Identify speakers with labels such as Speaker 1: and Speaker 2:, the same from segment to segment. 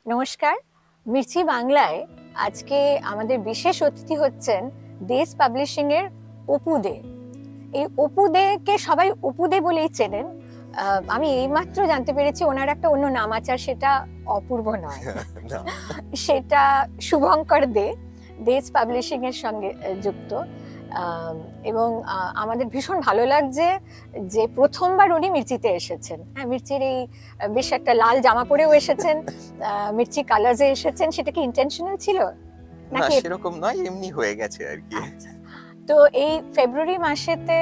Speaker 1: নমস্কার। মির্চি বাংলায় আজকে আমাদের বিশেষ অতিথি হচ্ছেন দেশ পাবলিশিং এর অপু দে। এই অপু দেকে সবাই অপু দে বলেই চেনেন। আমি এইমাত্র জানতে পেরেছি ওনার একটা অন্য নাম আছে, আর সেটা অপূর্ব নয়,
Speaker 2: না।
Speaker 1: সেটা শুভঙ্কর দে, দেশ পাবলিশিং এর সঙ্গে যুক্ত। এবং আমাদের ভীষণ ভালো লাগছে যে প্রথমবার উনি মির্চিতে এসেছেন। হ্যাঁ, মির্চির এই বেশ একটা লাল জামা পরেও এসেছেন, মির্চি কালার্সে এসেছেন। সেটা কি ইন্টেনশনাল ছিল
Speaker 2: না,
Speaker 1: নাকি?
Speaker 2: সেরকম নয়, এমনি হয়ে গেছে আর কি।
Speaker 1: আচ্ছা। তো এই ফেব্রুয়ারি মাসেতে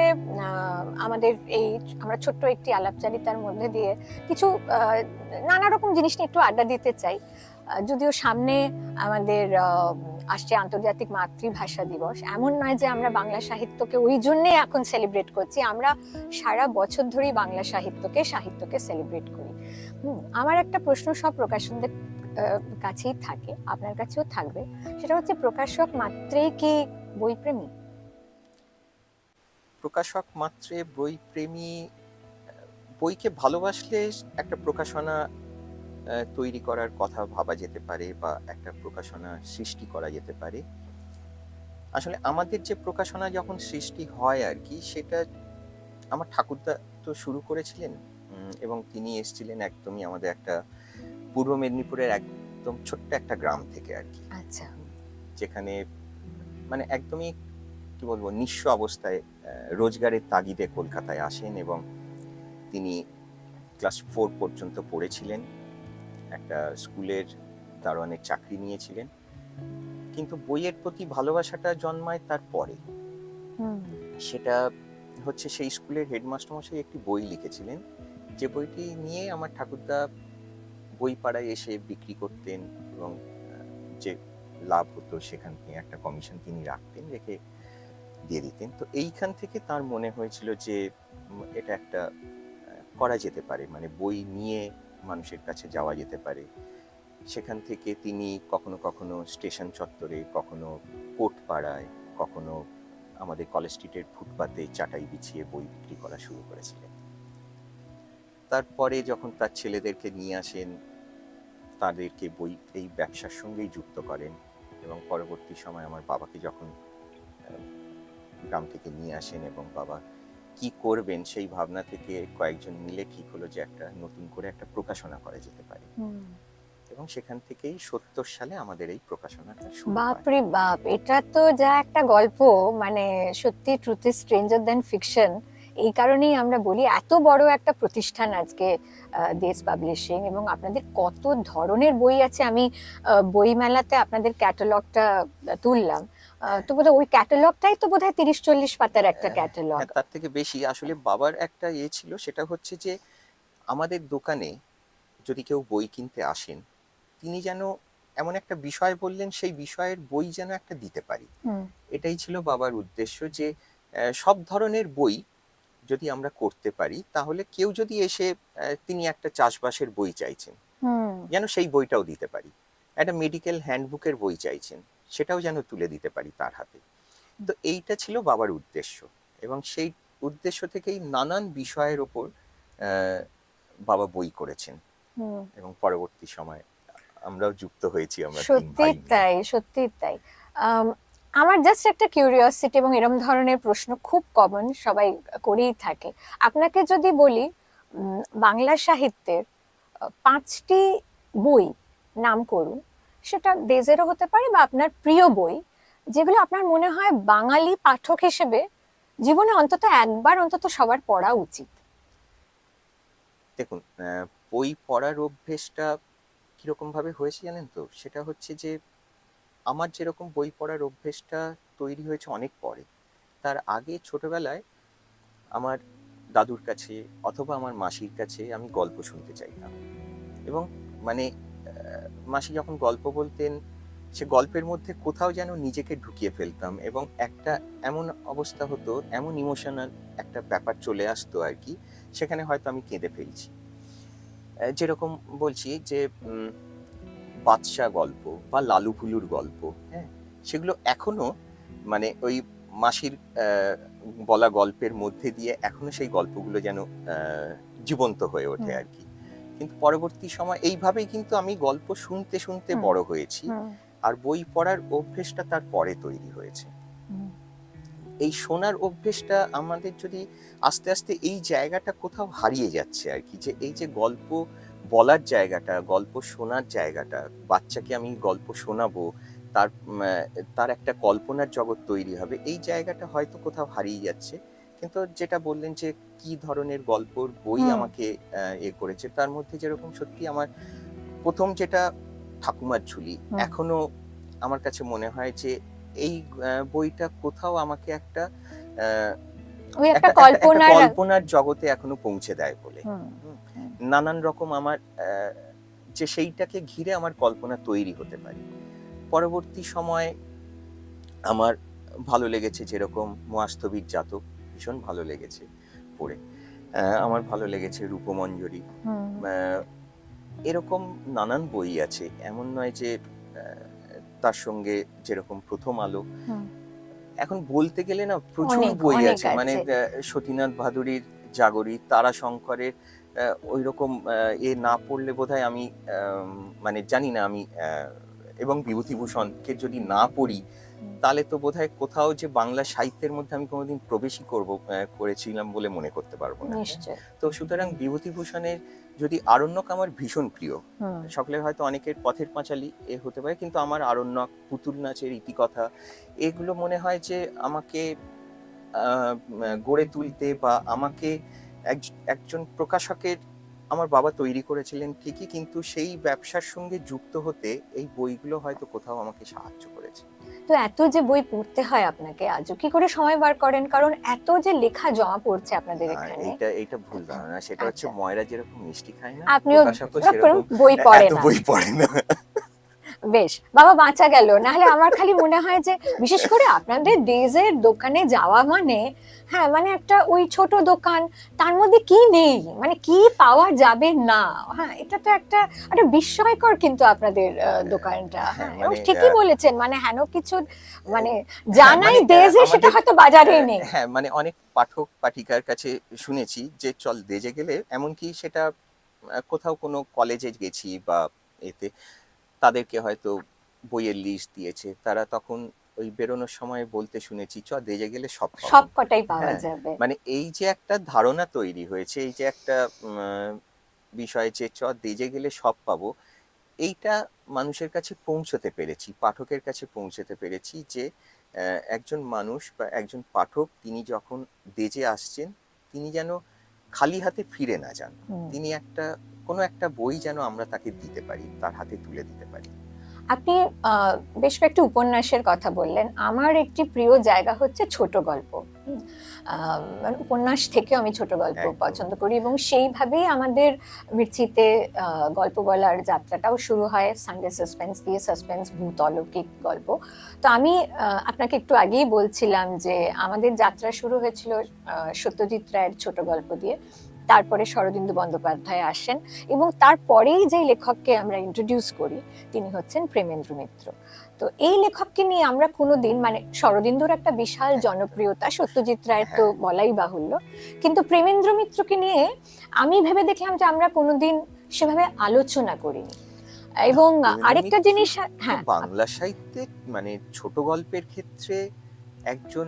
Speaker 1: আমাদের এই আমরা ছোট্ট একটি আলাপচারিতার মধ্যে দিয়ে কিছু নানা রকম জিনিস নিয়ে একটু আড্ডা দিতে চাই। যদিও সামনে আমাদের আসছে আন্তর্জাতিক মাতৃভাষা দিবস। এমন নয় যে আমরা বাংলা সাহিত্যকে ওই জন্যে এখন সেলিব্রেট করছি, আমরা সারা বছর ধরেই বাংলা সাহিত্যকে সেলিব্রেট করি। আমার একটা প্রশ্ন সব প্রকাশকদের কাছেই থাকে, আপনার কাছেও থাকবে। সেটা হচ্ছে, প্রকাশক মাত্রেই কি বই প্রেমী?
Speaker 2: প্রকাশক মাত্রে বই প্রেমী, বইকে ভালোবাসলে একটা প্রকাশনা তৈরি করার কথা ভাবা যেতে পারে বা একটা প্রকাশনা সৃষ্টি করা যেতে পারে। আসলে আমাদের যে প্রকাশনা যখন সৃষ্টি হয় আর কি, সেটা আমার ঠাকুরদা তো শুরু করেছিলেন। এবং তিনি এসেছিলেন একদমই আমাদের একটা পূর্ব মেদিনীপুরের একদম ছোট্ট একটা গ্রাম থেকে আর কি।
Speaker 1: আচ্ছা।
Speaker 2: যেখানে মানে একদমই কি বলবো, নিঃস্ব অবস্থায় রোজগারের তাগিদে কলকাতায় আসেন এবং তিনি ক্লাস 4 পর্যন্ত পড়েছিলেন। একটা স্কুলের দারোয়ানের চাকরি নিয়েছিলেন, কিন্তু বইয়ের প্রতি ভালোবাসাটা জন্মায় তারপরে। সেটা হচ্ছে, সেই স্কুলের হেডমাস্টার মশাই একটি বই লিখেছিলেন, যে বইটি নিয়ে আমার ঠাকুরদা বই পাড়ায় এসে বিক্রি করতেন এবং যে লাভ হতো সেখান থেকে একটা কমিশন তিনি রাখতেন, রেখে দিয়ে দিতেন। তো এইখান থেকে তার মনে হয়েছিল যে এটা একটা করা যেতে পারে, মানে বই নিয়ে মানুষের কাছে যাওয়া যেতে পারে। সেখান থেকে তিনি কখনো কখনো স্টেশন চত্বরে, কখনো কোর্ট পাড়ায়, কখনো আমাদের কলেজ স্ট্রিটের ফুটপাতে চাটাই বিছিয়ে বই বিক্রি করা শুরু করেছিলেন। তারপরে যখন তার ছেলেদেরকে নিয়ে আসেন, তাদেরকে বই এই ব্যবসার সঙ্গেই যুক্ত করেন, এবং পরবর্তী সময় আমার বাবাকে যখন গ্রাম থেকে নিয়ে আসেন এবং বাবা কি করবেন সেই ভাবনা থেকে কয়েকজন মিলে ঠিক হলো যে একটা নতুন করে একটা প্রকাশনা করা যেতে পারে। এবং সেখান থেকেই 70 সালে আমাদের এই প্রকাশনাটা শুরু হয়।
Speaker 1: বাপরে বাপ, এটা তো যা একটা গল্প, মানে সত্যি truth is stranger than fiction. এই কারণেই আমরা বলি এত বড় একটা প্রতিষ্ঠান আজকে দেশ পাবলিশিং, এবং আপনাদের কত ধরনের বই আছে। আমি বই মেলাতে আপনাদের ক্যাটালগটা তুললাম, তো বোধহয় ওই ক্যাটালগটাই তো বোধহয় 30-40 পাতার একটা ক্যাটালগ।
Speaker 2: তার থেকে বেশি। আসলে বাবার একটা ছিল, সেটা হচ্ছে যে আমাদের দোকানে যদি কেউ বই কিনতে আসেন, তিনি যেন এমন একটা বিষয় বললেন, সেই বিষয়ের বই যেন একটা দিতে পারি। এটাই ছিল বাবার উদ্দেশ্য, যে সব ধরনের বই যদি আমরা করতে পারি, তাহলে কেউ যদি এসে তিনি একটা চাষবাসের বই চাইছেন, যেন সেই বইটাও দিতে পারি। একটা মেডিকেল হ্যান্ডবুকের বই চাইছেন, সেটাও যেন তুলে দিতে পারি তার হাতে। তো এইটা ছিল বাবার উদ্দেশ্য, এবং সেই উদ্দেশ্য থেকেই নানান বিষয়ের ওপর বাবা বই করেছেন, এবং পরবর্তী সময় আমরাও যুক্ত হয়েছি, আমরা তিন
Speaker 1: সত্যি
Speaker 2: ভাই মিলে।
Speaker 1: তাই, সত্যি তাই। আমার জাস্ট একটা কিউরিওসিটি, এবং এরকম ধরনের প্রশ্ন খুব কমন, সবাই করেই থাকে। আপনাকে যদি বলি বাংলা সাহিত্যের 5টি বই নাম করুন, সেটা দেজেরও হতে পারে বা আপনার প্রিয় বই, যেগুলো আপনার মনে হয় বাঙালি পাঠক হিসেবে জীবনে অন্তত একবার অন্তত সবার পড়া উচিত।
Speaker 2: দেখুন, বই পড়ার অভ্যেসটা কিরকম ভাবে হয়েছে জানেন তো? সেটা হচ্ছে যে আমার যেরকম বই পড়ার অভ্যেসটা তৈরি হয়েছে অনেক পরে। তার আগে ছোটবেলায় আমার দাদুর কাছে অথবা আমার মাসির কাছে আমি গল্প শুনতে চাইতাম, এবং মানে মাসি যখন গল্প বলতেন, সে গল্পের মধ্যে কোথাও যেন নিজেকে ঢুকিয়ে ফেলতাম, এবং একটা এমন অবস্থা হতো, এমন ইমোশনাল একটা ব্যাপার চলে আসতো আর কি, সেখানে হয়তো আমি কেঁদে ফেলছি। যেরকম বলছি যে বাদশা গল্প বা লালু ফুলুর গল্প, হ্যাঁ, সেগুলো এখনো মানে ওই মাসির বলা গল্পের মধ্যে দিয়ে এখনো সেই গল্পগুলো যেন জীবন্ত হয়ে ওঠে আর কি। কিন্তু পরবর্তী সময় এইভাবেই কিন্তু আমি গল্প শুনতে শুনতে
Speaker 1: হুম।
Speaker 2: বড় হয়েছি,
Speaker 1: হুম,
Speaker 2: আর বই পড়ার অভ্যেসটা তার পরে তৈরি হয়েছে।
Speaker 1: হুম,
Speaker 2: এই শোনার অভ্যেসটা আমাদের যদি আস্তে আস্তে এই জায়গাটা কোথাও হারিয়ে যাচ্ছে আর কি, যে এই যে গল্প বলার জায়গাটা, গল্প শোনার জায়গাটা, বাচ্চাকে আমি গল্প শোনাবো, তার তার একটা কল্পনার জগৎ তৈরি হবে, এই জায়গাটা হয়তো কোথাও হারিয়ে যাচ্ছে। কিন্তু যেটা বললেন যে কি ধরনের গল্পর বই
Speaker 1: হুম,
Speaker 2: আমাকে এ করেছে, তার মধ্যে যেরকম সত্যি আমার প্রথম যেটা ঠাকুমার ঝুলি,
Speaker 1: হুম।
Speaker 2: এখনো আমার কাছে মনে হয় যে এই বইটা কোথাও আমাকে একটা আহ,
Speaker 1: ওই একটা
Speaker 2: একটা একটা একটা
Speaker 1: কল্পনার।
Speaker 2: কল্পনার জগতে এখনো পৌঁছে দেয় বলে।
Speaker 1: হুম,
Speaker 2: হুম,
Speaker 1: হুম,
Speaker 2: নানান রকম আমার যে সেইটাকে ঘিরে আমার কল্পনা তৈরি হতে পারে। পরবর্তী সময় আমার ভালো লেগেছে যেরকম মহাস্তবীর জাতক, ভীষণ ভালো লেগেছে পড়ে। আমার ভালো লেগেছে রূপমঞ্জরি।
Speaker 1: হুম।
Speaker 2: আহ, এরকম নানান বই আছে, এমন নয় যে তার সঙ্গে যেরকম প্রথম আলো,
Speaker 1: হুম।
Speaker 2: এখন বলতে গেলে না প্রচুর
Speaker 1: অনেক
Speaker 2: বই
Speaker 1: অনেক
Speaker 2: আছে, মানে
Speaker 1: আছে।
Speaker 2: সতীনাথ ভাদুড়ির জাগরী, তারাশঙ্করের ওই রকম এ না পড়লে বোধহয় আমি মানে জানি না আমি এবং বিভূতিভূষণকে যদি না পড়ি
Speaker 1: হুম,
Speaker 2: তাহলে তো বোধহয় কোথাও যে বাংলা সাহিত্যের মধ্যে আমি কোনোদিন প্রবেশই করেছিলাম বলে মনে করতে পারবো না।
Speaker 1: নিশ্চয়।
Speaker 2: তো সুতরাং বিভূতিভূষণের যদি আরণ্যক আমার ভীষণ প্রিয়,
Speaker 1: হুম,
Speaker 2: সকলের হয়তো অনেকের পথের পাঁচালী এ হতে পারে, কিন্তু আমার আরণ্যক, পুতুল নাচের ইতিকথা, এগুলো মনে হয় যে আমাকে গড়ে তুলতে বা আমাকে একজন প্রকাশকের, আমার বাবা তৈরি করেছিলেন ঠিকই, কিন্তু সেই ব্যবসার সঙ্গে যুক্ত হতে এই বইগুলো হয়তো কোথাও আমাকে সাহায্য করেছে।
Speaker 1: তো এত যে বই পড়তে হয় আপনাকে, আজও কি করে সময় বার করেন? কারণ এত যে লেখা জমা পড়ছে আপনাদের
Speaker 2: না,
Speaker 1: এখানে।
Speaker 2: এইটা ভুল ধারণা। সেটা হচ্ছে
Speaker 1: আচ্ছা,
Speaker 2: ময়রা যেরকম মিষ্টি খায় না,
Speaker 1: আপনিও
Speaker 2: প্রকাশকও
Speaker 1: ওরকম
Speaker 2: সেরকম
Speaker 1: বই পড়ে
Speaker 2: এত
Speaker 1: না।
Speaker 2: বই পড়ে না।
Speaker 1: বেশ, বাবা বাঁচা গেল। নাহলে আমার খালি মনে হয় যে বিশেষ করে আপনাদের ডেজের দোকানে যাওয়া মানে, হ্যাঁ মানে একটা ওই ছোট দোকান, তার মধ্যে কি নেই, মানে কি পাওয়া যাবে না। হ্যাঁ, এটা তো একটা বিস্ময়কর কিন্তু আপনাদের দোকানটা।
Speaker 2: হ্যাঁ,
Speaker 1: হ্যাঁ, এবং
Speaker 2: মানে
Speaker 1: ঠিকই বলেছেন, মানে হেন কিছু মানে
Speaker 2: হ্যাঁ,
Speaker 1: জানাই
Speaker 2: মানে
Speaker 1: ডেজে সেটা
Speaker 2: আমাদের
Speaker 1: হয়তো বাজারেই নেই।
Speaker 2: হ্যাঁ, মানে অনেক পাঠক পাঠিকার কাছে শুনেছি যে চল দেজে গেলে, এমনকি সেটা কোথাও কোনো কলেজে গেছি বা এতে, তাদেরকে হয়তো বইয়ের লিস্ট দিয়েছে, তারা তখন ওই বেরোনোর সময় বলতে শুনেছি চ দেজে গেলে সব পাবো।
Speaker 1: সব কটাই পাওয়া
Speaker 2: হ্যাঁ,
Speaker 1: যাবে।
Speaker 2: মানে এই যে একটা ধারণা তৈরি হয়েছে, এই যে একটা বিষয় যে চ দেজে গেলে সব পাবো, এইটা মানুষের কাছে পৌঁছতে পেরেছি, পাঠকের কাছে পৌঁছতে পেরেছি যে একজন মানুষ বা একজন পাঠক তিনি যখন দেজে আসছেন, তিনি যেন খালি হাতে ফিরে না যান,
Speaker 1: হুম।
Speaker 2: তিনি কোনো একটা বই যেন আমরা তাকে দিতে পারি, তার হাতে তুলে দিতে পারি।
Speaker 1: আপনি আহ, বেশ কয়েকটি উপন্যাসের কথা বললেন। আমার একটি প্রিয় জায়গা হচ্ছে ছোট গল্প। হুম, মানে উপন্যাস থেকেও আমি ছোট গল্প
Speaker 2: একদম।
Speaker 1: পছন্দ করি, এবং সেইভাবেই আমাদের মির্চিতে গল্প বলার যাত্রাটাও শুরু হয় সানডে সাসপেন্স দিয়ে, সাসপেন্স ভূত অলৌকিক গল্প। তো আমি আপনাকে একটু আগেই বলছিলাম যে আমাদের যাত্রা শুরু হয়েছিল সত্যজিৎ রায়ের ছোট গল্প দিয়ে, তারপরে শরদিন্দু বন্দ্যোপাধ্যায় আসেন, এবং তারপরেই যে লেখককে আমরা ইন্ট্রোডিউস করি তিনি হচ্ছেন প্রেমেন্দ্র মিত্র। তো এই লেখককে নিয়ে আমরা কোনোদিন, মানে শরদিন্দুর একটা বিশাল জনপ্রিয়তা, সত্যজিৎ রায়ের তো
Speaker 2: হ্যাঁ,
Speaker 1: বলাই বাহুল্য, কিন্তু প্রেমেন্দ্র মিত্রকে নিয়ে আমি ভেবে দেখলাম যে আমরা কোনোদিন সেভাবে আলোচনা করিনি।
Speaker 2: না,
Speaker 1: এবং
Speaker 2: দেবেন্দ্র
Speaker 1: আরেকটা
Speaker 2: মিত্র
Speaker 1: জিনিস,
Speaker 2: তো
Speaker 1: হ্যাঁ,
Speaker 2: বাংলা সাহিত্যে মানে ছোট গল্পের ক্ষেত্রে একজন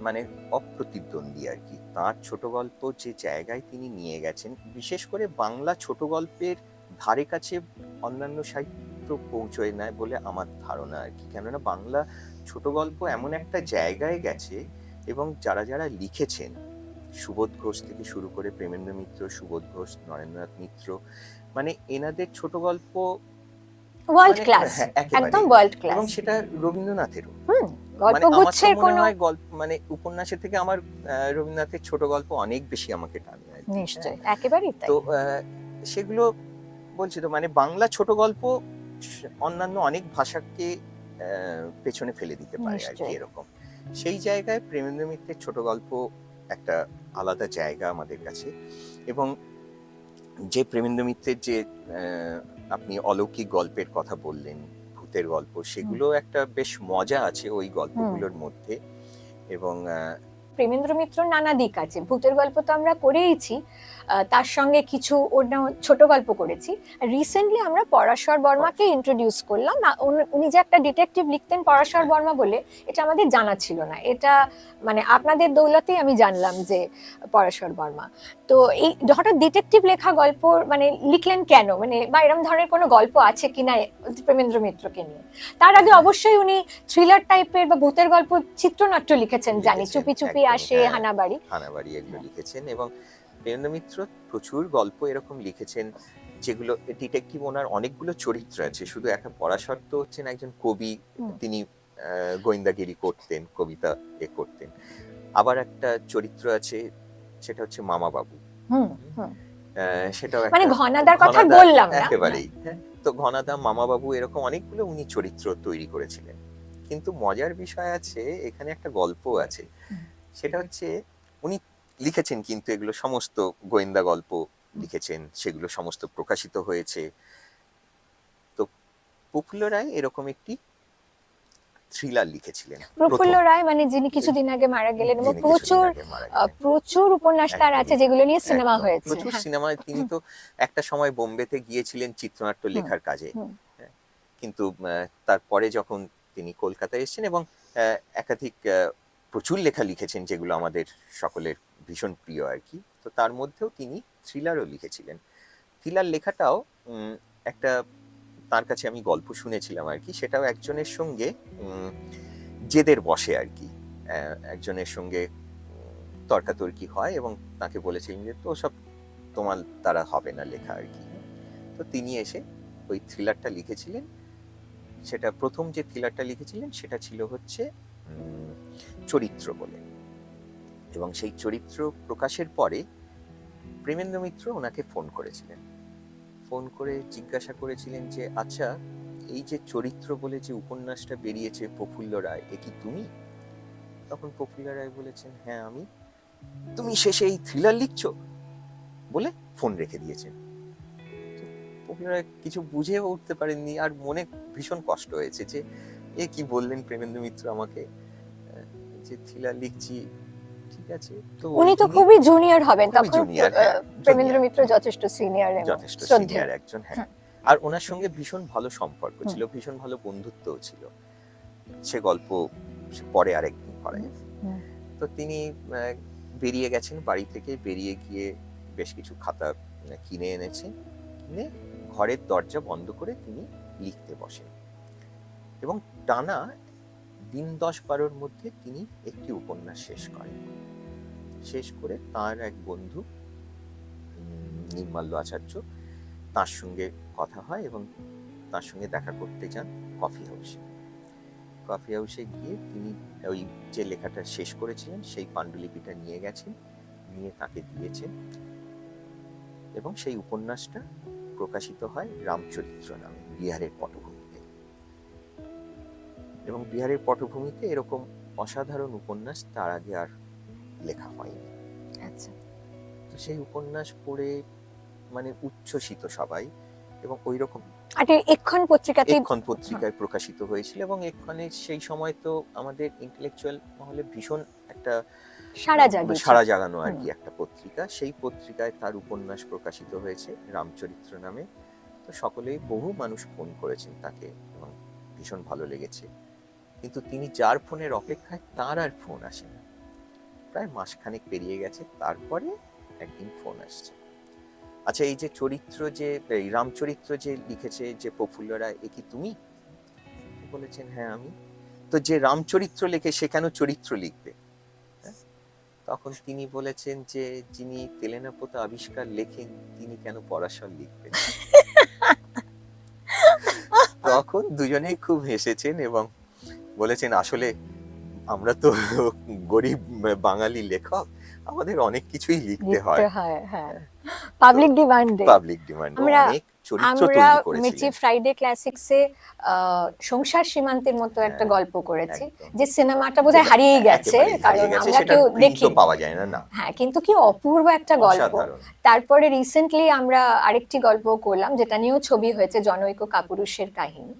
Speaker 2: মানে অপ্রতিদ্বন্দ্বী আর কি। তার ছোট গল্প যে জায়গায় তিনি নিয়ে গেছেন, বিশেষ করে বাংলা ছোট গল্পের ধারে কাছে অন্যান্য সাহিত্য পৌঁছয় না বলে আমার ধারণা আর কি। কেননা বাংলা ছোট গল্প এমন একটা জায়গায় গেছে, এবং যারা যারা লিখেছেন, সুবোধ ঘোষ থেকে শুরু করে প্রেমেন্দ্র মিত্র, সুবোধ ঘোষ, নরেন্দ্রনাথ মিত্র, মানে এনাদের ছোট গল্প
Speaker 1: ওয়ার্ল্ড
Speaker 2: মানে
Speaker 1: ক্লাস,
Speaker 2: হ্যাঁ,
Speaker 1: একদম
Speaker 2: একেবারেই।
Speaker 1: ওয়ার্ল্ড
Speaker 2: এবং
Speaker 1: ক্লাস।
Speaker 2: সেটা রবীন্দ্রনাথেরও।
Speaker 1: হুম,
Speaker 2: মানে আমার তো
Speaker 1: গল্পগুচ্ছের
Speaker 2: মনে
Speaker 1: কোনো,
Speaker 2: হয় মানে উপন্যাসের থেকে আমার রবীন্দ্রনাথের ছোট গল্প অনেক বেশি আমাকে টানে আর কি। হ্যাঁ,
Speaker 1: নিশ্চয় একেবারেই তাই।
Speaker 2: তো সেগুলো বলছি তো, মানে বাংলা ছোট গল্প অন্যান্য অনেক ভাষাকে পেছনে ফেলে দিতে পারে আর কি,
Speaker 1: নিশ্চয়ই।
Speaker 2: এরকম। সেই জায়গায় প্রেমেন্দ্র মিত্রের ছোট গল্প একটা আলাদা জায়গা আমাদের কাছে। এবং যে প্রেমেন্দ্র মিত্রের যে আপনি অলৌকিক গল্পের কথা বললেন, ভূতের গল্প,
Speaker 1: হুম,
Speaker 2: সেগুলো একটা বেশ মজা আছে ওই
Speaker 1: হুম,
Speaker 2: গল্পগুলোর মধ্যে। এবং
Speaker 1: প্রেমেন্দ্র মিত্র নানা দিক আছে, ভূতের গল্প তো আমরা করেইছি, তার সঙ্গে কিছু অন্য ছোট গল্প করেছি। রিসেন্টলি আমরা পরাশর বর্মাকে ইন্ট্রোডিউস করলাম। উনি যে একটা ডিটেকটিভ লিখতেন পরাশর বর্মা বলে, এটা আমাদের জানা ছিল না। এটা মানে আপনাদের দৌলতেই আমি জানলাম যে পরাশর বর্মা। তো এই হঠাৎ ডিটেকটিভ লেখা গল্প মানে লিখলেন কেন, মানে বা এরকম ধরনের কোনো গল্প আছে কিনা প্রেমেন্দ্র মিত্রকে নিয়ে? তার আগে অবশ্যই উনি থ্রিলার টাইপের বা ভূতের গল্প, চিত্রনাট্য লিখেছেন জানি, চুপি চুপি আসে, হানাবাড়ি
Speaker 2: এগুলো লিখেছেন। এবং প্রেমেন্দ্র মিত্র প্রচুর গল্প এরকম লিখেছেন যেগুলো ডিটেকটিভ। ওনার অনেকগুলো চরিত্র আছে, শুধু একটা পরাশর তো হচ্ছেন একজন কবি, তিনি গোয়েন্দাগিরি করতেন, কবিতা করতেন। আবার একটা চরিত্র আছে, সেটা হচ্ছে মামা বাবু। সেটাও
Speaker 1: মানে ঘনাদার কথা বললাম না
Speaker 2: একেবারেই। তো ঘনাদা, মামা বাবু, এরকম অনেকগুলো উনি চরিত্র তৈরি করেছিলেন। কিন্তু মজার বিষয় আছে, এখানে একটা গল্প আছে, সেটা হচ্ছে উনি লিখেছেন কিন্তু এগুলো সমস্ত গোয়েন্দা গল্প লিখেছেন, সেগুলো সমস্ত প্রকাশিত হয়েছে। তো প্রফুল্ল রায় এরকম একটি থ্রিলার লিখেছিলেন।
Speaker 1: প্রফুল্ল রায় মানে যিনি কিছুদিন আগে মারা গেলেন, এবং প্রচুর উপন্যাস তার আছে যেগুলো নিয়ে সিনেমা হয়েছে।
Speaker 2: প্রচুর সিনেমা। তিনি তো একটা সময় বোম্বেতে গিয়েছিলেন চিত্রনাট্য লেখার কাজে, কিন্তু তারপরে যখন তিনি কলকাতায় এসেছেন এবং একাধিক প্রচুর লেখা লিখেছেন যেগুলো আমাদের সকলের ভীষণ প্রিয় আর কি। তো তার মধ্যেও তিনি থ্রিলারও লিখেছিলেন। থ্রিলার লেখাটাও একটা, তার কাছে আমি গল্প শুনেছিলাম আর কি, সেটাও একজনের সঙ্গে জেদের বসে আর কি, একজনের সঙ্গে তর্কাতর্কি হয় এবং তাকে বলেছিলেন যে তো সব তোমার দ্বারা হবে না লেখা আর কি। তো তিনি এসে ওই থ্রিলারটা লিখেছিলেন। সেটা প্রথম যে থ্রিলারটা লিখেছিলেন সেটা ছিল হচ্ছে চরিত্র বলে। এবং সেই চরিত্র প্রকাশের পরে প্রেমেন্দ্র মিত্র ওনাকে ফোন করেছিলেন, ফোন করে জিজ্ঞাসা করেছিলেন যে আচ্ছা, এই যে চরিত্র বলে যে উপন্যাসটা বেরিয়েছে প্রফুল্ল রায়, এ কি তুমি? তখন প্রফুল্ল রায় বলেছেন হ্যাঁ আমি। তুমি শেষে এই থ্রিলার লিখছো বলে ফোন রেখে দিয়েছেন। প্রফুল্ল রায় কিছু বুঝে উঠতে পারেননি, আর মনে ভীষণ কষ্ট হয়েছে যে এ কি বললেন প্রেমেন্দ্র মিত্র আমাকে, যে থ্রিলার লিখছি। ঠিক আছে, তো
Speaker 1: উনি তো খুবই জুনিয়র হবেন তখন, প্রেমেন্দ্র মিত্র যথেষ্ট সিনিয়র
Speaker 2: একজন। হ্যাঁ, আর ওনার সঙ্গে ভীষণ ভালো সম্পর্ক ছিল, ভীষণ ভালো বন্ধুত্বও ছিল। সে গল্প পরে আরেকদিন করা যাবে। তো তিনি বেরিয়ে গেছেন, বাড়ি থেকে বেরিয়ে গিয়ে বেশ কিছু খাতা কিনে এনেছেন, কিনে ঘরের দরজা বন্ধ করে তিনি লিখতে বসেন এবং টানা দিন 10-12 মধ্যে তিনি একটি উপন্যাস শেষ করেন। শেষ করে তার এক বন্ধু নির্মাল্য আচার্য, তার সঙ্গে কথা হয় এবং তার সঙ্গে দেখা করতে যান কফি হাউসে। কফি হাউসে গিয়ে তিনি ওই যে লেখাটা শেষ করেছিলেন সেই পাণ্ডুলিপিটা নিয়ে গেছেন, নিয়ে তাকে দিয়েছেন এবং সেই উপন্যাসটা প্রকাশিত হয় রামচরিত্র নামে বিহারের পটভূমিতে। এবং বিহারের পটভূমিতে এরকম অসাধারণ উপন্যাস তার আগে আর লেখা হয়নি।
Speaker 1: আচ্ছা,
Speaker 2: তো সেই উপন্যাস পড়ে মানে উচ্ছ্বসিত সবাই, এবং ওই রকম
Speaker 1: এক্ষণ
Speaker 2: পত্রিকায় প্রকাশিত হয়েছিল। এবং এক্ষণে সেই সময় তো আমাদের ইন্টেলেকচুয়াল মহলে ভীষণ একটা সাড়া জাগানো আর কি একটা পত্রিকা। সেই পত্রিকায় তার উপন্যাস প্রকাশিত হয়েছে রামচরিত্র নামে। তো সকলেই, বহু মানুষ ফোন করেছেন তাকে এবং ভীষণ ভালো লেগেছে। কিন্তু তিনি যার ফোনের অপেক্ষায়, তার আর ফোন আসে না। প্রায় মাসখানেক পেরিয়ে গেছে, তারপরে একদিন ফোন আসছে। আচ্ছা, এই যে চরিত্র, যে রামচরিত্র যে লিখেছে যে প্রফুল্ল রায়, এ কি তুমি? বলেছেন হ্যাঁ আমি। তো যে রামচরিত্র লেখে সে কেন চরিত্র লিখবে? তখন তিনি বলেছেন যে যিনি তেলেনাপোতা আবিষ্কার লেখেন তিনি কেন পরাশর লিখবেন? তখন দুজনেই খুব হেসেছেন এবং বলেছেন আসলে আমরা তো গরিব বাঙালি লেখক, আমাদের অনেক কিছুই লিখতে হয়।
Speaker 1: পাবলিক ডিমান্ডে
Speaker 2: অনেক চরিত্র তৈরি করেছি।
Speaker 1: মিচি ফ্রাইডে ক্লাসিক্সে সংসার সীমান্তের মতো একটা গল্প করেছি, যে সিনেমাটা বোধহয় হারিয়ে গেছে, কারণ আমরা কেউ দেখি
Speaker 2: পাওয়া যায় না।
Speaker 1: হ্যাঁ, কিন্তু কি অপূর্ব একটা গল্প। তারপরে রিসেন্টলি আমরা আরেকটি গল্প করলাম, যেটা নিয়েও ছবি হয়েছে, জনৈক কাপুরুষের কাহিনী।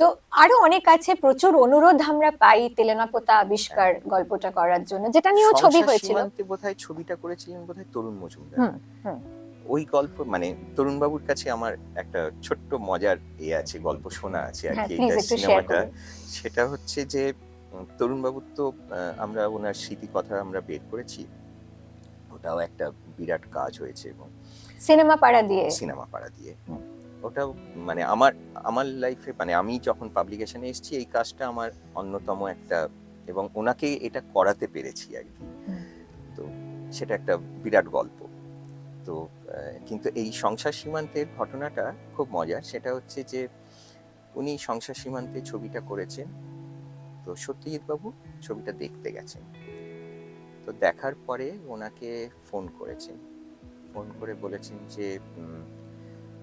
Speaker 1: তো আরো অনেক আছে, প্রচুর অনুরোধ আমরা পাই তেলেনাপোতা আবিষ্কার গল্পটা করার জন্য, যেটা নিয়েও ছবি
Speaker 2: সংসার
Speaker 1: হয়েছিল।
Speaker 2: সীমান্তে বোধহয় ছবিটা করেছিলেন বোধহয় তরুণ মজুমদার।
Speaker 1: হুম হুম
Speaker 2: ওই গল্প মানে তরুণ বাবুর কাছে আমার একটা ছোট্ট মজার আছে, গল্প শোনা আছে আর
Speaker 1: হ্যাঁ,
Speaker 2: কি
Speaker 1: প্লিজ
Speaker 2: এটা
Speaker 1: একটু শেয়ার
Speaker 2: সিনেমাটা।
Speaker 1: করুন।
Speaker 2: সেটা হচ্ছে যে তরুণ বাবুর তো আমরা ওনার স্মৃতি কথা আমরা বের করেছি, ওটাও একটা বিরাট কাজ হয়েছে এবং
Speaker 1: সিনেমা পাড়া দিয়ে।
Speaker 2: সিনেমা পাড়া দিয়ে
Speaker 1: হুম।
Speaker 2: ওটাও মানে আমার আমার লাইফে মানে আমি যখন পাবলিকেশনে এসেছি এই কাজটা আমার অন্যতম একটা, এবং ওনাকে এটা করাতে পেরেছি আর কি।
Speaker 1: হুম।
Speaker 2: তো সেটা একটা বিরাট গল্প। তো কিন্তু এই সংসার সীমান্তের ঘটনাটা খুব মজার। সেটা হচ্ছে যে উনি সংসার সীমান্তে ছবিটা করেছেন, তো সত্যজিৎ বাবু ছবিটা দেখতে গেছেন। তো দেখার পরে ওনাকে ফোন করেছেন, ফোন করে বলেছেন যে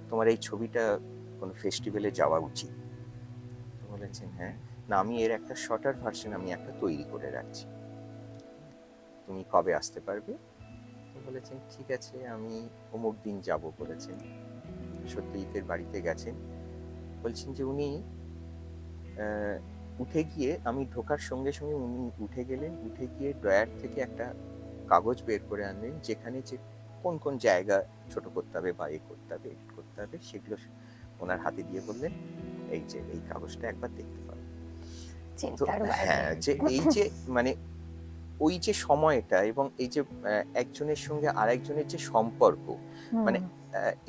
Speaker 2: তোমার এই ছবিটা কোনো ফেস্টিভ্যালে যাওয়া উচিত। তো বলেছেন হ্যাঁ, না আমি এর একটা শর্টার ভার্সন আমি একটা তৈরি করে রাখছি, তুমি কবে আসতে পারবে? তো বলেছেন ঠিক আছে, আমি অমুক দিন যাব বলেছেন। সত্যজিতের বাড়িতে গেছেন, বলছেন যে উনি উঠে গিয়ে, আমি ঢোকার সঙ্গে সঙ্গে উনি উঠে গেলেন, উঠে গিয়ে ড্রয়ার থেকে একটা কাগজ বের করে আনলেন, যেখানে যে কোন কোন জায়গা ছোট করতে হবে বা করতে হবে এডিট করতে হবে সেগুলো ওনার হাতে দিয়ে বললেন এই যে এই কাগজটা একবার দেখতে পাবেন। তো
Speaker 1: চিন্তার বাইরে।
Speaker 2: হ্যাঁ, যে এই যে মানে ওই যে সময়টা এবং এই যে একজনের সঙ্গে আরেকজনের যে সম্পর্ক, মানে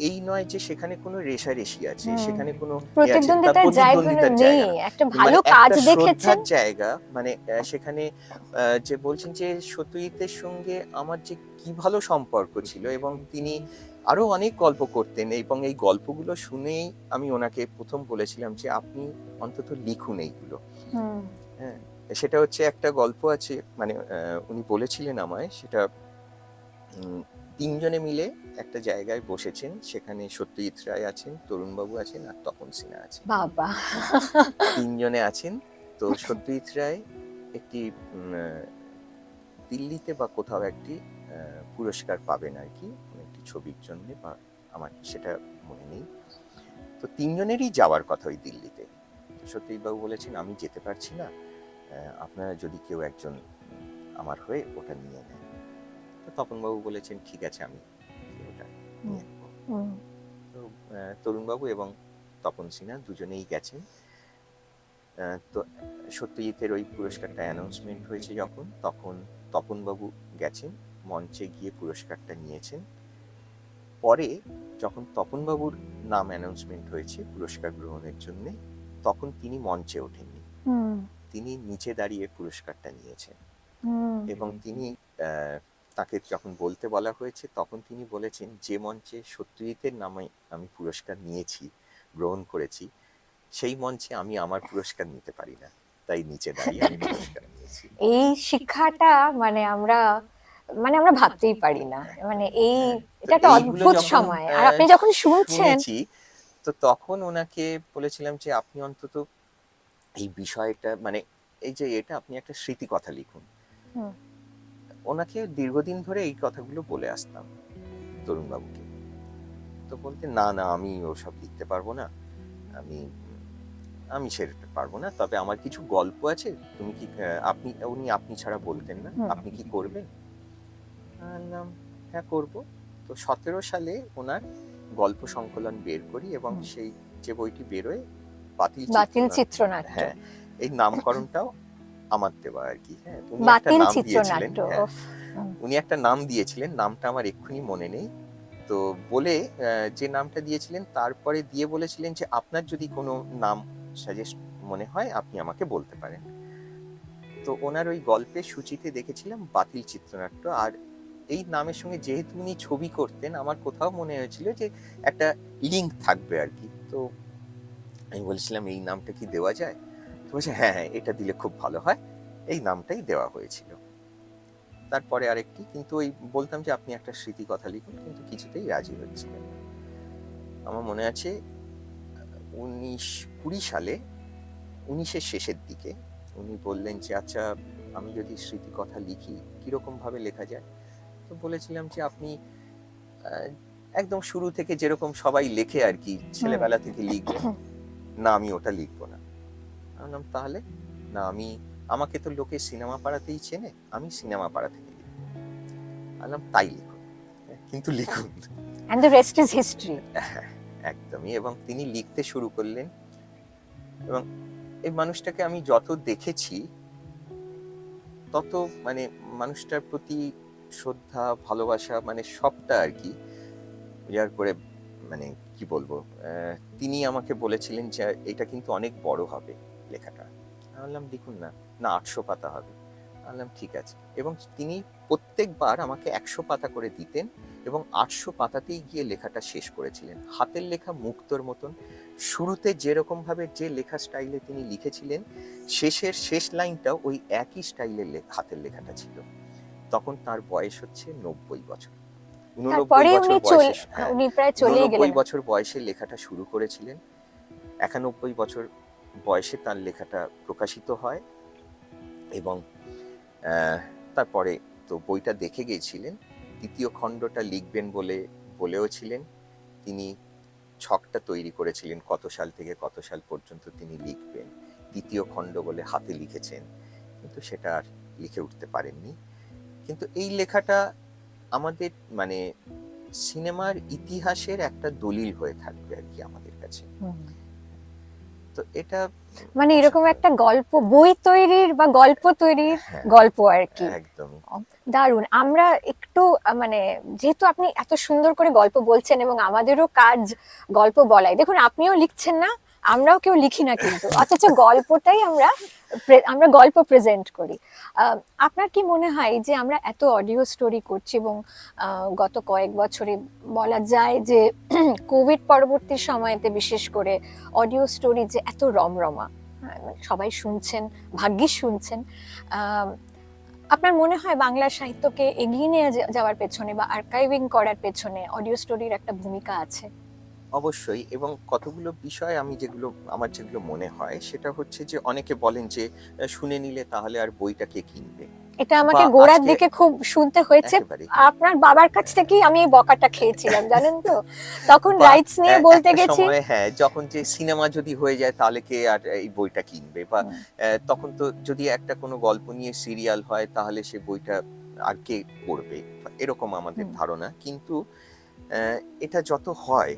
Speaker 2: এই নয় যে সেখানে কোনো রেষারেষি আছে, সেখানে কোনো
Speaker 1: প্রতিদ্বন্দ্বিতার জায়গা নেই,
Speaker 2: জায়গা না,
Speaker 1: একটা
Speaker 2: মানে
Speaker 1: ভালো
Speaker 2: একটা
Speaker 1: কাজ দেখেছেন।
Speaker 2: শ্রদ্ধার জায়গা। মানে সেখানে যে বলছেন যে সত্যজিতের সঙ্গে আমার যে কি ভালো সম্পর্ক ছিল, এবং তিনি আরো অনেক গল্প করতেন, এবং এই গল্পগুলো শুনেই আমি ওনাকে প্রথম বলেছিলাম যে আপনি অন্তত লিখুন এইগুলো। হ্যাঁ, সেটা হচ্ছে একটা গল্প আছে, মানে উনি বলেছিলেন আমায় সেটা, তিনজনে মিলে একটা জায়গায় বসেছেন, সেখানে সত্যজিৎ রায় আছেন, তরুণবাবু আছেন আর তপন সিনহা আছেন,
Speaker 1: বাবা।
Speaker 2: তিনজনে আছেন। তো সত্যজিৎ রায় একটি দিল্লিতে বা কোথাও একটি পুরস্কার পাবেন আর কি, একটি ছবির জন্য, বা আমার সেটা মনে নেই। তো তিনজনেরই যাওয়ার কথা ওই দিল্লিতে। সত্যজিৎবাবু বলেছেন আমি যেতে পারছি না, আপনারা যদি কেউ একজন আমার হয়ে ওটা নিয়ে নেন। তো তপনবাবু বলেছেন ঠিক আছে, আমি ওটা নিয়ে নেব। তো তরুণবাবু এবং তপন সিনহা দুজনেই গেছেন। তো সত্যজিতের ওই পুরস্কারটা অ্যানাউন্সমেন্ট হয়েছে যখন, তখন তপনবাবু গেছেন, মঞ্চে গিয়ে পুরস্কারটা নিয়েছেন। পরে যখন তপনবাবুর নাম অ্যানাউন্সমেন্ট হয়েছে পুরস্কার গ্রহণের জন্য, তখন তিনি মঞ্চে ওঠেননি, তিনি নিচে দাঁড়িয়ে পুরস্কারটা নিয়েছেন। এবং তিনি তাকে যখন বলতে বলা হয়েছে তখন তিনি বলেছেন যে মঞ্চে সত্যজিতের নামে আমি পুরস্কার নিয়েছি, গ্রহণ করেছি, সেই মঞ্চে আমি আমার পুরস্কার নিতে পারি না, তাই নিচে দাঁড়িয়ে আমি পুরস্কার নিয়েছি।
Speaker 1: এই শিক্ষাটা মানে আমরা ভাবতেই পারি না, মানে এটা একটা অদ্ভুত সময়। আর আপনি যখন শুনছেন,
Speaker 2: শুনেছি, তো তখন ওনাকে বলেছিলাম যে আপনি অন্তত এই বিষয়টা মানে এই যে এটা আপনি একটা স্মৃতি কথা লিখুন। ওনাকে দীর্ঘদিন ধরে এই কথাগুলো বলে আসতাম তরুণবাবুকে, তো বলতে না না আমি ওসব লিখতে পারবো না, আমি আমি সেটা পারবো না, তবে আমার কিছু গল্প আছে, তুমি কি আপনি ছাড়া বলতেন না, আপনি কি করবেন? বললাম হ্যাঁ করবো। তো 17 সালে ওনার গল্প সংকলন বের করি, এবং সেই যে বইটি বেরোয়
Speaker 1: বাতিল চিত্রনাট্য,
Speaker 2: হ্যাঁ, এই নামকরণটাও আমার দেওয়া আর কি। হ্যাঁ, উনি একটা
Speaker 1: বাতিল
Speaker 2: নাম দিয়েছিলেন,
Speaker 1: চিত্রনাট্য।
Speaker 2: উনি একটা নাম দিয়েছিলেন, নামটা আমার এক্ষুনি মনে নেই। তো বলে যে নামটা দিয়েছিলেন তারপরে দিয়ে বলেছিলেন যে আপনার যদি কোনো নাম সাজেস্ট মনে হয় আপনি আমাকে বলতে পারেন। তো ওনার ওই গল্পের সূচিতে দেখেছিলাম বাতিল চিত্রনাট্য, আর এই নামের সঙ্গে যেহেতু উনি ছবি করতেন আমার কোথাও মনে হয়েছিল যে একটা লিঙ্ক থাকবে আর কি। তো আমি বলছিলাম এই নামটা কি দেওয়া যায়? তো বলছে হ্যাঁ হ্যাঁ এটা দিলে খুব ভালো হয়, এই নামটাই দেওয়া হয়েছিল। তারপরে আরেকটি, কিন্তু ওই বলতাম যে আপনি একটা স্মৃতি কথা লিখুন, কিন্তু কিছুতেই রাজি হচ্ছিলেন না। আমার মনে আছে 1920 সালে 19-এর শেষের দিকে উনি বললেন যে আচ্ছা আমি যদি স্মৃতি কথা লিখি কিরকম ভাবে লেখা যায়। তো বলেছিলাম যে আপনি একদম শুরু থেকে যেরকম সবাই লেখে আর কি, ছেলেবেলা থেকে লিখবেন, না আমি ওটা লিখবো না। আমি বললাম তাহলে? না আমি, আমাকে তো লোকে সিনেমা পাড়াতেই চেনে, আমি সিনেমা পাড়া থেকে লিখবো। আমি বললাম তাই লিখুন, কিন্তু লিখুন।
Speaker 1: And the rest is history.
Speaker 2: হ্যাঁ, একদমই। এবং তিনি লিখতে শুরু করলেন, এবং এই মানুষটাকে আমি যত দেখেছি তত মানে মানুষটার প্রতি শ্রদ্ধা, ভালোবাসা, মানে সবটা আর কি ইয়ার করে, মানে কি বলবো, তিনি আমাকে বলেছিলেন যে এটা কিন্তু অনেক বড় হবে লেখাটা। আমি বললাম লিখুন না। না 800 পাতা হবে। আমি বললাম ঠিক আছে। এবং তিনি প্রত্যেকবার আমাকে 100 পাতা করে দিতেন এবং 800 পাতাতেই গিয়ে লেখাটা শেষ করেছিলেন। হাতের লেখা মুক্তোর মতন। শুরুতে যেরকম ভাবে যে লেখা স্টাইলে তিনি লিখেছিলেন, শেষের শেষ লাইনটাও ওই একই স্টাইলে হাতের লেখাটা ছিল। তখন তার বয়স হচ্ছে 90 বছর। 89
Speaker 1: তারপরে
Speaker 2: বছর বয়সে, হ্যাঁ,
Speaker 1: উনি প্রায় চলেই
Speaker 2: 89
Speaker 1: গেলেন।
Speaker 2: বছর বয়সে লেখাটা শুরু করেছিলেন। 91 বছর বয়সে তার লেখাটা প্রকাশিত হয়। এবং তারপরে তো বইটা দেখে গিয়েছিলেন। দ্বিতীয় খণ্ডটা লিখবেন বলেও ছিলেন। তিনি ছকটা তৈরি করেছিলেন কত সাল থেকে কত সাল পর্যন্ত তিনি লিখবেন। দ্বিতীয় খণ্ড বলে হাতে লিখেছেন, কিন্তু সেটা আর লিখে উঠতে পারেননি। কিন্তু এই লেখাটা আমাদের মানে সিনেমার ইতিহাসের একটা দলিল হয়ে থাকবে আর কি আমাদের কাছে। তো এটা
Speaker 1: মানে এরকম একটা গল্প বই তৈরির বা গল্প তৈরির
Speaker 2: হ্যাঁ,
Speaker 1: গল্প আর কি।
Speaker 2: একদমই
Speaker 1: দারুণ। আমরা একটু মানে যেহেতু আপনি এত সুন্দর করে গল্প বলছেন এবং আমাদেরও কাজ গল্প বলাই, দেখুন আপনিও লিখছেন না, আমরাও কেউ লিখি না, কিন্তু অথচ গল্পটাই আমরা গল্প প্রেজেন্ট করি। আপনার কি মনে হয় যে আমরা এত অডিও স্টোরি করছি এবং গত কয়েক বছরে বলা যায় যে কোভিড পরবর্তী সময়তে বিশেষ করে অডিও স্টোরি যে এত রমরমা, হ্যাঁ, সবাই শুনছেন, ভাগ্যিস শুনছেন, আপনার মনে হয় বাংলা সাহিত্যকে এগিয়ে নিয়ে যাওয়ার পেছনে বা আর্কাইভিং করার পেছনে অডিও স্টোরির একটা ভূমিকা আছে?
Speaker 2: অবশ্যই। এবং কতগুলো বিষয় আমি আমার যেগুলো মনে হয় সেটা হচ্ছে যে অনেকে বলেন যে শুনে নিলে তাহলে আর বইটা কে কিনবে।
Speaker 1: এটা আমাকে
Speaker 2: বা
Speaker 1: গোড়ার
Speaker 2: আজকে
Speaker 1: দিকে খুব শুনতে হয়েছে।
Speaker 2: একেবারে
Speaker 1: আপনার বাবার কাছ থেকেই আমি এই বকাটা খেয়েছিলাম, জানেন তো। তখন
Speaker 2: বা
Speaker 1: রাইটস নিয়ে বলতে
Speaker 2: একটা
Speaker 1: গেছি।
Speaker 2: সময়, হ্যাঁ, যখন যে সিনেমা যদি হয়ে যায় তাহলে কে আর এই বইটা কিনবে, বা তখন তো যদি একটা কোনো গল্প নিয়ে সিরিয়াল হয় তাহলে সে বইটা আর কে পড়বে, এরকম আমাদের ধারণা। কিন্তু এটা যত হয়,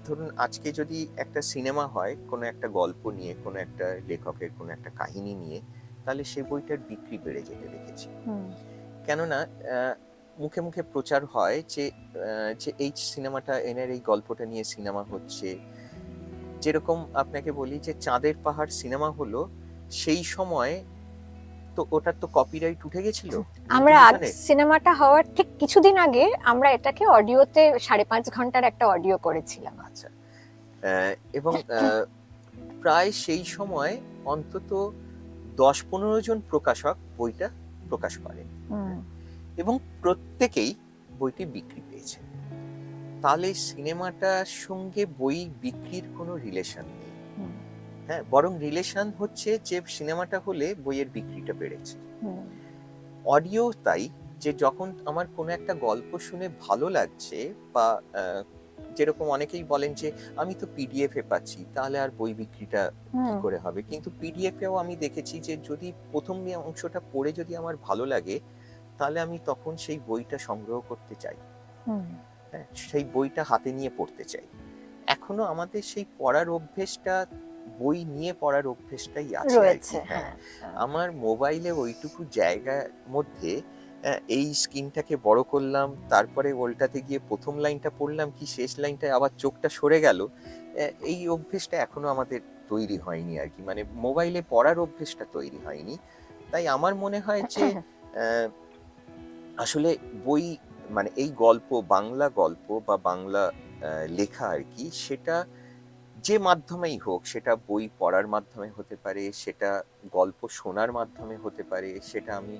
Speaker 2: ধরুন আজকে যদি একটা সিনেমা হয় কোনো একটা গল্প নিয়ে, কোনো একটা লেখকের কোনো একটা কাহিনী নিয়ে, তাহলে সেই বইটার বিক্রি বেড়ে যেতে দেখেছি। কেননা মুখে মুখে প্রচার হয় যে যে এই সিনেমাটা, এনের এই গল্পটা নিয়ে সিনেমা হচ্ছে। যেরকম আপনাকে বলি যে চাঁদের পাহাড় সিনেমা হলো, সেই সময় তো ওটার তো কপিরাইট উঠে গেছিল
Speaker 1: আমরা
Speaker 2: বিভীষণে।
Speaker 1: সিনেমাটা হওয়ার ঠিক কিছুদিন আগে আমরা এটাকে অডিওতে 5.5 ঘন্টার একটা অডিও করেছিলাম।
Speaker 2: আচ্ছা। এবং প্রায় সেই সময় অন্তত 10-15 জন প্রকাশক বইটা প্রকাশ করেন এবং প্রত্যেকেই বইটি বিক্রি পেয়েছে। তাহলে সিনেমাটার সঙ্গে বই বিক্রির কোনো রিলেশন নেই। হ্যাঁ, বরং রিলেশন হচ্ছে যে সিনেমাটা হলে বইয়ের বিক্রিটা বেড়েছে। অডিও তাই, যে যখন আমার কোনো একটা গল্প শুনে ভালো লাগছে, বা যেরকম অনেকেই বলেন যে আমি তো পিডিএফ এ পাচ্ছি, তাহলে আর বই বিক্রিটা কি করে হবে। কিন্তু পিডিএফ এও আমি দেখেছি যে যদি প্রথম অংশটা পড়ে যদি আমার ভালো লাগে, তাহলে আমি তখন সেই বইটা সংগ্রহ করতে চাই, হ্যাঁ, সেই বইটা হাতে নিয়ে পড়তে চাই। এখনো আমাদের সেই পড়ার অভ্যেসটা, বই নিয়ে পড়ার অভ্যেসটাই আছে আর কি। হ্যাঁ, আমার মোবাইলে ওইটুকু জায়গার মধ্যে এই স্ক্রিনটাকে বড় করলাম, তারপরে ওল্টাতে গিয়ে প্রথম লাইনটা পড়লাম, কি শেষ লাইনটায় আবার চোখটা সরে গেল, এই অভ্যেসটা এখনো আমাদের তৈরি হয়নি আর কি। মানে মোবাইলে পড়ার অভ্যেসটা তৈরি হয়নি। তাই আমার মনে হয় যে আসলে বই, মানে এই গল্প, বাংলা গল্প বা বাংলা লেখা আর কি, সেটা যে মাধ্যমেই হোক, সেটা বই পড়ার মাধ্যমে হতে পারে, সেটা গল্প শোনার মাধ্যমে হতে পারে, সেটা আমি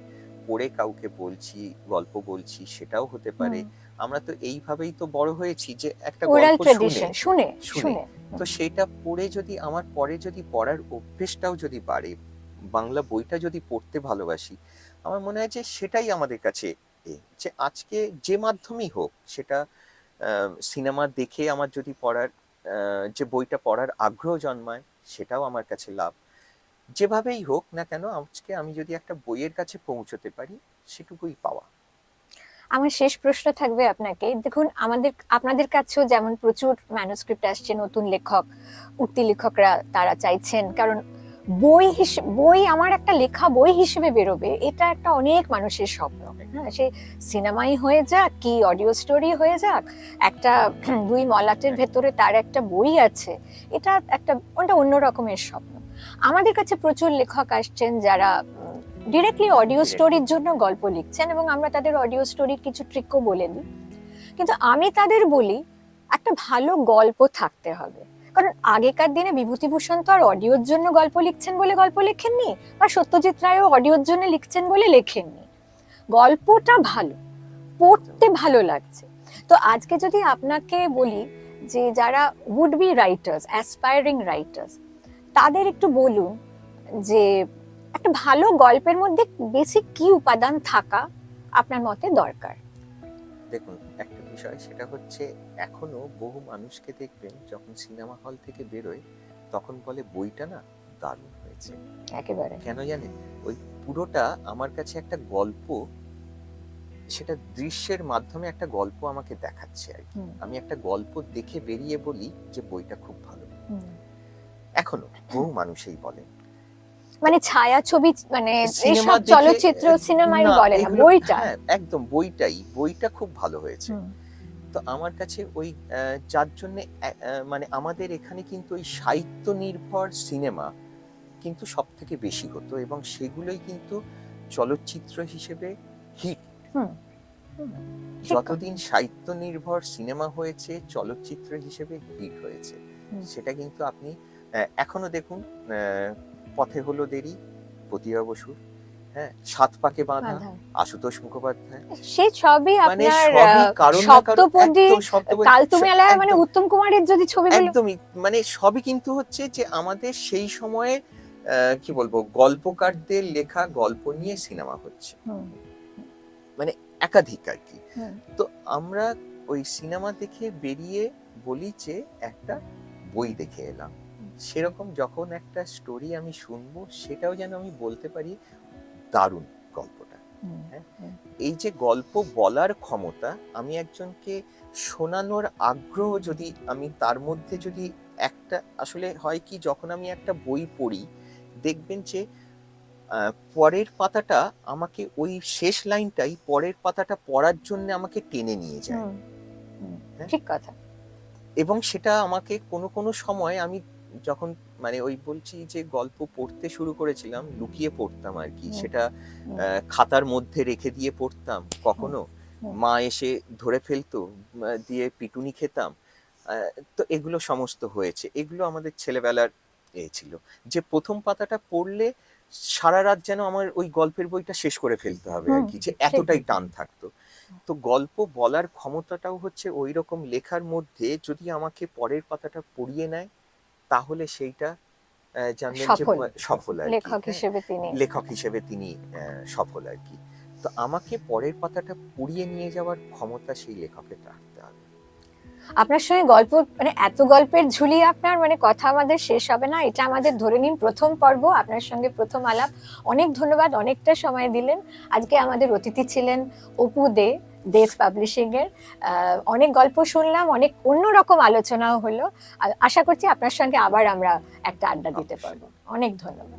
Speaker 2: পড়ে কাউকে বলছি, গল্প বলছি, সেটাও হতে পারে। আমরা তো এইভাবেই তো বড় হয়েছি যে একটা
Speaker 1: ওরাল
Speaker 2: গল্প
Speaker 1: ট্র্যাডিশন শুনে
Speaker 2: শুনে তো সেটা পড়ে যদি আমার পরে যদি পড়ার অভ্যেসটাও যদি বাড়ে, বাংলা বইটা যদি পড়তে ভালোবাসি, আমার মনে হয় যে সেটাই আমাদের কাছে যে আজকে যে মাধ্যমেই হোক, সেটা সিনেমা দেখে আমার যদি পড়ার যে বইটা পড়ার আগ্রহ জন্মায় সেটাও আমার কাছে লাভ। যেভাবেই হোক না কেন আজকে আমি যদি একটা বইয়ের কাছে পৌঁছতে পারি সেটুকুই পাওয়া।
Speaker 1: আমার শেষ প্রশ্ন থাকবে আপনাকে। দেখুন, আপনাদের কাছেও যেমন প্রচুর ম্যানুস্ক্রিপ্ট আসছে, নতুন লেখক, উঠতি লেখকরা তারা চাইছেন, কারণ বই আমার একটা লেখা বই হিসেবে বেরোবে, এটা একটা অনেক মানুষের স্বপ্ন। হ্যাঁ, সে সিনেমাই হয়ে যাক কি অডিও স্টোরি হয়ে যাক, একটা দুই মলাটের ভেতরে তার একটা বই আছে, এটা অন্য রকমের স্বপ্ন। আমাদের কাছে প্রচুর লেখক আসছেন যারা ডিরেক্টলি অডিও স্টোরির জন্য গল্প লিখছেন, এবং আমরা তাদের অডিও স্টোরির কিছু ট্রিকও বলে দিই। কিন্তু আমি তাদের বলি একটা ভালো গল্প থাকতে হবে, কারণ আগেকার দিনে বিভূতিভূষণ তো আর অডিওর জন্য গল্প লিখছেন বলে গল্প লেখেননি, বা সত্যজিৎ রায়ও অডিওর জন্য লিখছেন বলে লেখেননি। গল্পটা ভালো, পড়তে ভালো লাগছে। তো আজকে যদি আপনাকে বলি যে যারা would be writers, aspiring writers, তাদের একটু বলুন যে একটা ভালো গল্পের মধ্যে বেসিক কি উপাদান থাকা আপনার মতে দরকার।
Speaker 2: দেখুন, একটা বিষয় সেটা হচ্ছে এখনো বহু মানুষকে দেখবেন যখন সিনেমা হল থেকে বেরোয় তখন বলে বইটা না দারুণ হয়েছে।
Speaker 1: একেবারে
Speaker 2: কেন জানেন? ওই পুরোটা আমার কাছে একটা গল্প, সেটা দৃশ্যের মাধ্যমে একটা গল্প আমাকে দেখাচ্ছে আর কি। আমি একটা গল্প দেখে বেরিয়ে বলি যে বইটা খুব ভালো। এখনো বহু মানুষই বলে,
Speaker 1: মানে ছায়াছবি, মানে
Speaker 2: সিনেমা
Speaker 1: এইসব চলচ্চিত্র সিনেমাই বলে না, বইটা।
Speaker 2: হ্যাঁ, একদম বইটা খুব ভালো হয়েছে। তো আমার কাছে ওই যার জন্য মানে আমাদের এখানে কিন্তু ওই সাহিত্য নির্ভর সিনেমা কিন্তু সব থেকে বেশি হতো, এবং সেগুলোই কিন্তু চলচ্চিত্র হিসেবে হিট। যতদিন সাহিত্য নির্ভর সিনেমা হয়েছে চলচ্চিত্র হিসেবে হিট হয়েছে, সেটা কিন্তু আপনি এখনো দেখুন, পথে হলো দেরি, প্রতিভা বসুর, হ্যাঁ, সাত পাকে বাঁধা, আশুতোষ মুখোপাধ্যায়,
Speaker 1: সে সবই
Speaker 2: মানে
Speaker 1: আপনার সপ্তপদী, কাল তুমি আলাদা, মানে উত্তম কুমারের যদি ছবিগুলো,
Speaker 2: একদমই মানে সবই কিন্তু হচ্ছে যে আমাদের সেই সময়ে কি বলবো গল্পকারদের লেখা গল্প নিয়ে সিনেমা হচ্ছে, মানে একাধিক আর কি। তো আমরা ওই সিনেমা দেখে বেরিয়ে বলি যে একটা বই দেখে এলাম, সেরকম যখন একটা স্টোরি আমি শুনবো সেটাও যেন আমি বলতে পারি দারুণ গল্পটা। হ্যাঁ, এই যে গল্প বলার ক্ষমতা, আমি একজনকে শোনানোর আগ্রহ, যদি আমি তার মধ্যে যদি একটা, আসলে হয় কি যখন আমি একটা বই পড়ি দেখবেন যে পরের পাতাটা আমাকে, ওই শেষ লাইনটাই পরের পাতাটা পড়ার জন্য আমাকে টেনে নিয়ে যায়।
Speaker 1: ঠিক কথা।
Speaker 2: এবং সেটা আমাকে কোনো কোনো সময় আমি যখন মানে ওই বলছি যে গল্প পড়তে শুরু করেছিলাম লুকিয়ে পড়তাম আর কি, সেটা খাতার মধ্যে রেখে দিয়ে পড়তাম, কখনো মা এসে ধরে ফেলতো, দিয়ে পিটুনি খেতাম। তো এগুলো সমস্ত হয়েছে, এগুলো আমাদের ছেলেবেলার ছিল যে প্রথম পাতাটা পড়লে সারা রাত যেন আমার ওই গল্পের বইটা শেষ করে ফেলতে হবে আর কি, যে এতটাই টান থাকতো। তো গল্প বলার ক্ষমতাটাও হচ্ছে ওই রকম, লেখার মধ্যে যদি আমাকে পরের পাতাটা পড়িয়ে নেয় তাহলে সেইটা জানবেন যে সফল আর কি, লেখক হিসেবে তিনি সফল আর কি। তো আমাকে পরের পাতাটা পড়িয়ে নিয়ে যাওয়ার ক্ষমতা সেই লেখকের রাখতে হবে।
Speaker 1: আপনার সঙ্গে গল্প, মানে এত গল্পের ঝুলি আপনার, মানে কথা আমাদের শেষ হবে না। এটা আমাদের ধরে নিন প্রথম পর্ব, আপনার সঙ্গে প্রথম আলাপ। অনেক ধন্যবাদ, অনেকটা সময় দিলেন। আজকে আমাদের অতিথি ছিলেন অপু দে, দেশ পাবলিশিং এর। অনেক গল্প শুনলাম, অনেক অন্যরকম আলোচনাও হলো। আশা করছি আপনার সঙ্গে আবার আমরা একটা আড্ডা দিতে পারবো। অনেক ধন্যবাদ।